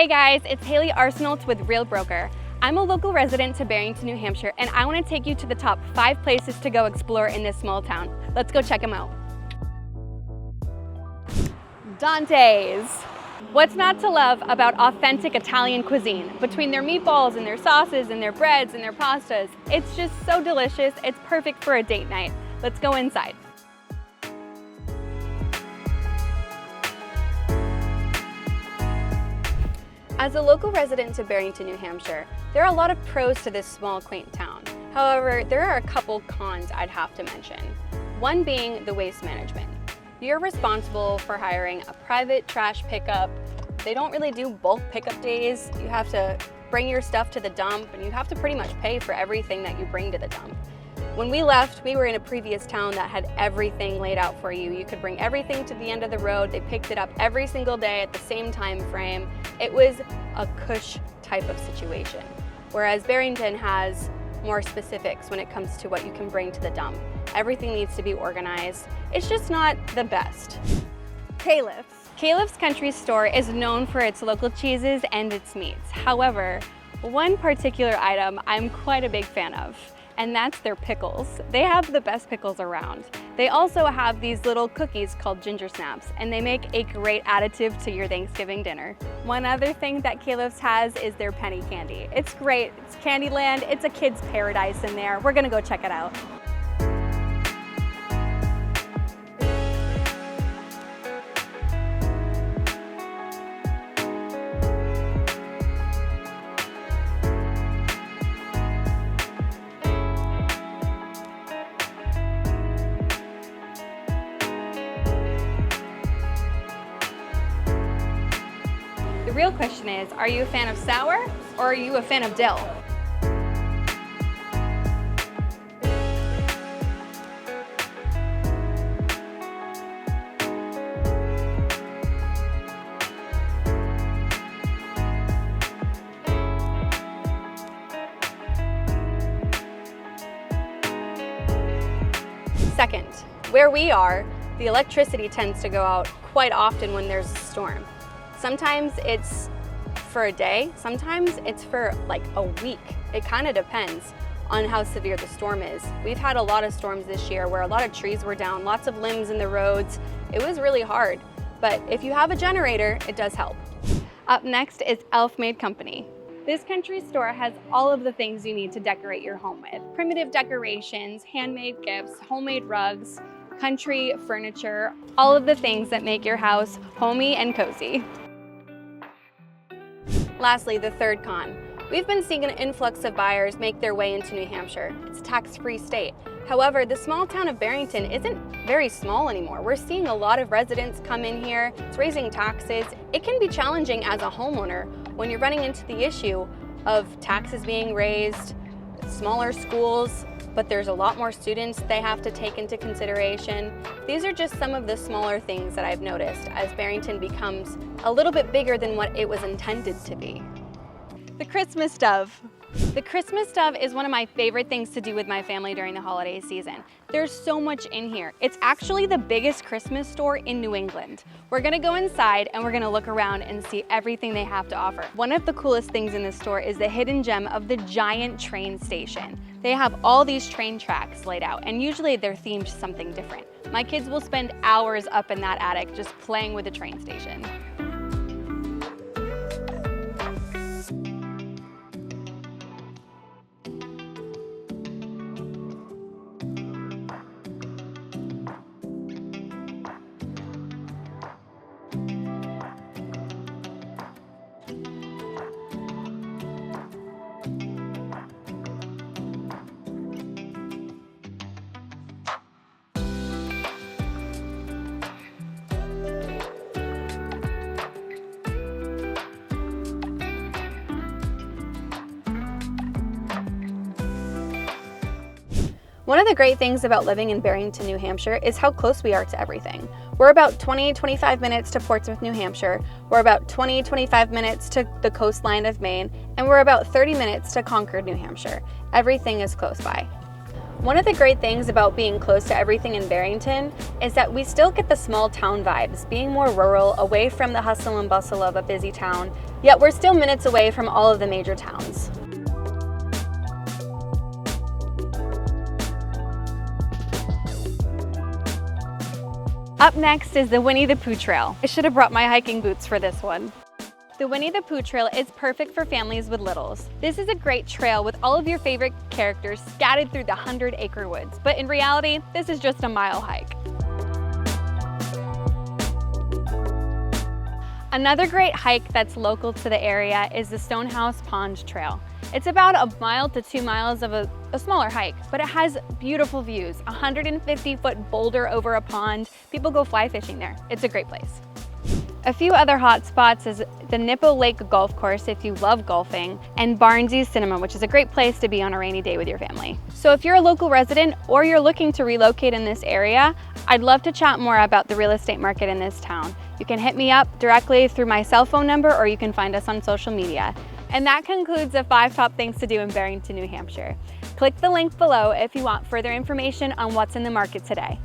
Hey guys, it's Haley Arsenault with Real Broker. I'm a local resident to Barrington, New Hampshire, and I want to take you to the top 5 places to go explore in this small town. Let's go check them out. Dante's. What's not to love about authentic Italian cuisine? Between their meatballs and their sauces and their breads and their pastas, it's just so delicious. It's perfect for a date night. Let's go inside. As a local resident to Barrington, New Hampshire, there are a lot of pros to this small, quaint town. However, there are a couple cons I'd have to mention. One being the waste management. You're responsible for hiring a private trash pickup. They don't really do bulk pickup days. You have to bring your stuff to the dump, and you have to pretty much pay for everything that you bring to the dump. When we left, we were in a previous town that had everything laid out for you. You could bring everything to the end of the road. They picked it up every single day at the same time frame. It was a cush type of situation, whereas Barrington has more specifics when it comes to what you can bring to the dump. Everything needs to be organized. It's just not the best. Calif's. Calif's Country Store is known for its local cheeses and its meats. However, one particular item I'm quite a big fan of, and that's their pickles. They have the best pickles around. They also have these little cookies called ginger snaps, and they make a great additive to your Thanksgiving dinner. One other thing that Calif's has is their penny candy. It's great, it's Candyland, it's a kid's paradise in there. We're gonna go check it out. The real question is, are you a fan of sour or are you a fan of dill? Second, where we are, the electricity tends to go out quite often when there's a storm. Sometimes it's for a day, sometimes it's for like a week. It kind of depends on how severe the storm is. We've had a lot of storms this year where a lot of trees were down, lots of limbs in the roads. It was really hard, but if you have a generator, it does help. Up next is Elf Made Company. This country store has all of the things you need to decorate your home with. Primitive decorations, handmade gifts, homemade rugs, country furniture, all of the things that make your house homey and cozy. Lastly, the third con. We've been seeing an influx of buyers make their way into New Hampshire. It's a tax-free state. However, the small town of Barrington isn't very small anymore. We're seeing a lot of residents come in here. It's raising taxes. It can be challenging as a homeowner when you're running into the issue of taxes being raised, smaller schools, but there's a lot more students they have to take into consideration. These are just some of the smaller things that I've noticed as Barrington becomes a little bit bigger than what it was intended to be. The Christmas dove. The Christmas dove is one of my favorite things to do with my family during the holiday season. There's so much in here. It's actually the biggest Christmas store in New England. We're gonna go inside and we're gonna look around and see everything they have to offer. One of the coolest things in this store is the hidden gem of the giant train station. They have all these train tracks laid out, and usually they're themed to something different. My kids will spend hours up in that attic just playing with the train station. One of the great things about living in Barrington, New Hampshire is how close we are to everything. We're about 20-25 minutes to Portsmouth, New Hampshire, we're about 20-25 minutes to the coastline of Maine, and we're about 30 minutes to Concord, New Hampshire. Everything is close by. One of the great things about being close to everything in Barrington is that we still get the small town vibes, being more rural, away from the hustle and bustle of a busy town, yet we're still minutes away from all of the major towns. Up next is the Winnie the Pooh Trail. I should have brought my hiking boots for this one. The Winnie the Pooh Trail is perfect for families with littles. This is a great trail with all of your favorite characters scattered through the 100-acre woods, but in reality, this is just a mile hike. Another great hike that's local to the area is the Stonehouse Pond Trail. It's about a mile to 2 miles of a smaller hike, but it has beautiful views, a 150-foot boulder over a pond. People go fly fishing there. It's a great place. A few other hot spots is the Nippo Lake Golf Course if you love golfing, and Barnsley's Cinema, which is a great place to be on a rainy day with your family. So if you're a local resident or you're looking to relocate in this area, I'd love to chat more about the real estate market in this town. You can hit me up directly through my cell phone number, or you can find us on social media. And that concludes the 5 top things to do in Barrington, New Hampshire. Click the link below if you want further information on what's in the market today.